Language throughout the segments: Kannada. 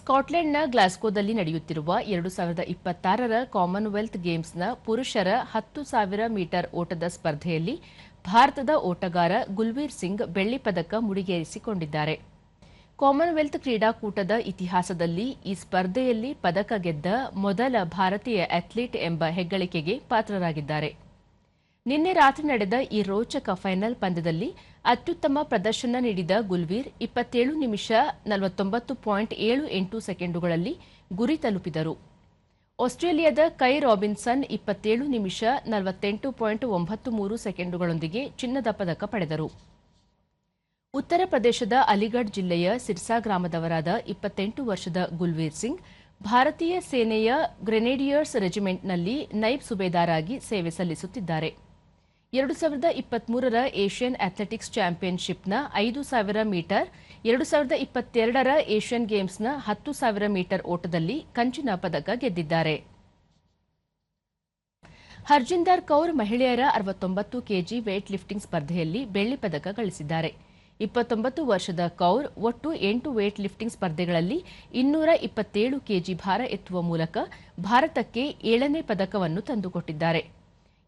ಸ್ಕಾಟ್ಲೆಂಡ್ನ ಗ್ಲಾಸ್ಗೋದಲ್ಲಿ ನಡೆಯುತ್ತಿರುವ 2026ರ ಕಾಮನ್ವೆಲ್ತ್ ಗೇಮ್ಸ್ನ ಪುರುಷರ 10,000 ಮೀಟರ್ ಓಟದ ಸ್ಪರ್ಧೆಯಲ್ಲಿ ಭಾರತದ ಓಟಗಾರ ಗುಲ್ವೀರ್ ಸಿಂಗ್ ಬೆಳ್ಳಿ ಪದಕ ಮುಡಿಗೇರಿಸಿಕೊಂಡಿದ್ದಾರೆ. ಕಾಮನ್ವೆಲ್ತ್ ಕ್ರೀಡಾಕೂಟದ ಇತಿಹಾಸದಲ್ಲಿ ಈ ಸ್ಪರ್ಧೆಯಲ್ಲಿ ಪದಕ ಗೆದ್ದ ಮೊದಲ ಭಾರತೀಯ ಅಥ್ಲೀಟ್ ಎಂಬ ಹೆಗ್ಗಳಿಕೆಗೆ ಪಾತ್ರರಾಗಿದ್ದಾರೆ. ನಿನ್ನೆ ರಾತ್ರಿ ನಡೆದ ಈ ರೋಚಕ ಫೈನಲ್ ಪಂದ್ಯದಲ್ಲಿ ಅತ್ಯುತ್ತಮ ಪ್ರದರ್ಶನ ನೀಡಿದ ಗುಲ್ವೀರ್ 27 ನಿಮಿಷ 49.78 ಸೆಕೆಂಡುಗಳಲ್ಲಿ ಗುರಿ ತಲುಪಿದರು. ಆಸ್ಟ್ರೇಲಿಯಾದ ಕೈ ರಾಬಿನ್ಸನ್ 27 ನಿಮಿಷ 48.93 ಸೆಕೆಂಡುಗಳೊಂದಿಗೆ ಚಿನ್ನದ ಪದಕ ಪಡೆದರು. ಉತ್ತರ ಪ್ರದೇಶದ ಅಲಿಗಢ್ ಜಿಲ್ಲೆಯ ಸಿರ್ಸಾ ಗ್ರಾಮದವರಾದ 28 ವರ್ಷದ ಗುಲ್ವೀರ್ ಸಿಂಗ್ ಭಾರತೀಯ ಸೇನೆಯ ಗ್ರೆನೇಡಿಯರ್ಸ್ ರೆಜಿಮೆಂಟ್ನಲ್ಲಿ ನೈಬ್ ಸುಬೇದಾರ್ ಆಗಿ ಸೇವೆ ಸಲ್ಲಿಸುತ್ತಿದ್ದಾರೆ. 2023ರ ಏಷ್ಯನ್ ಅಥ್ಲೆಟಿಕ್ಸ್ ಚಾಂಪಿಯನ್ಶಿಪ್ನ 5,000 ಮೀಟರ್, 2022ರ ಏಷ್ಯನ್ ಗೇಮ್ಸ್ನ 10,000 ಮೀಟರ್ ಓಟದಲ್ಲಿ ಕಂಚಿನ ಪದಕ ಗೆದ್ದಿದ್ದಾರೆ. ಹರ್ಜಿಂದರ್ ಕೌರ್ ಮಹಿಳೆಯರ 69 ಕೆಜಿ ವೇಟ್ ಲಿಫ್ಟಿಂಗ್ ಸ್ಪರ್ಧೆಯಲ್ಲಿ ಬೆಳ್ಳಿ ಪದಕ ಗಳಿಸಿದ್ದಾರೆ. 29 ವರ್ಷದ ಕೌರ್ ಒಟ್ಟು 8 ವೇಟ್ ಲಿಫ್ಟಿಂಗ್ ಸ್ಪರ್ಧೆಗಳಲ್ಲಿ 227 ಕೆಜಿ ಭಾರ ಎತ್ತುವ ಮೂಲಕ ಭಾರತಕ್ಕೆ 7ನೇ ಪದಕವನ್ನು ತಂದುಕೊಟ್ಟಿದ್ದಾರೆ.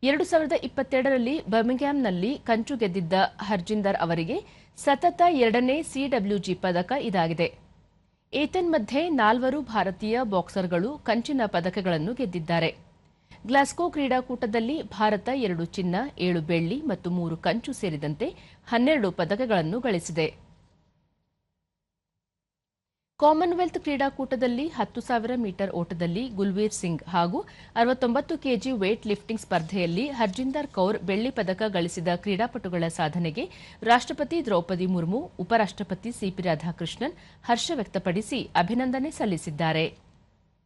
2022ರಲ್ಲಿ ಬರ್ಮಿಂಗ್ಹ್ಯಾಮ್ನಲ್ಲಿ ಕಂಚು ಗೆದ್ದಿದ್ದ ಹರ್ಜಿಂದರ್ ಅವರಿಗೆ ಸತತ 2ನೇ ಸಿಡಬ್ಲ್ಯೂಜಿ ಪದಕ ಇದಾಗಿದೆ. ಏತನ್ಮಧ್ಯೆ 4 ಭಾರತೀಯ ಬಾಕ್ಸರ್ಗಳು ಕಂಚಿನ ಪದಕಗಳನ್ನು ಗೆದ್ದಿದ್ದಾರೆ. ಗ್ಲಾಸ್ಗೋ ಕ್ರೀಡಾಕೂಟದಲ್ಲಿ ಭಾರತ 2 ಚಿನ್ನ, 7 ಬೆಳ್ಳಿ ಮತ್ತು 3 ಕಂಚು ಸೇರಿದಂತೆ 12 ಪದಕಗಳನ್ನು ಗಳಿಸಿದೆ. ಕಾಮನ್ವೆಲ್ತ್ ಕ್ರೀಡಾಕೂಟದಲ್ಲಿ 10,000 ಮೀಟರ್ ಓಟದಲ್ಲಿ ಗುಲ್ವೀರ್ ಸಿಂಗ್ ಹಾಗೂ 69 ಕೆಜಿ ವೇಟ್ ಲಿಫ್ಟಿಂಗ್ ಸ್ಪರ್ಧೆಯಲ್ಲಿ ಹರ್ಜಿಂದರ್ ಕೌರ್ ಬೆಳ್ಳಿ ಪದಕ ಗಳಿಸಿದ ಕ್ರೀಡಾಪಟುಗಳ ಸಾಧನೆಗೆ ರಾಷ್ಟ್ರಪತಿ ದ್ರೌಪದಿ ಮುರ್ಮು, ಉಪರಾಷ್ಟ್ರಪತಿ ಸಿಪಿ ರಾಧಾಕೃಷ್ಣನ್ ಹರ್ಷ ವ್ಯಕ್ತಪಡಿಸಿ ಅಭಿನಂದನೆ ಸಲ್ಲಿಸಿದ್ದಾರೆ.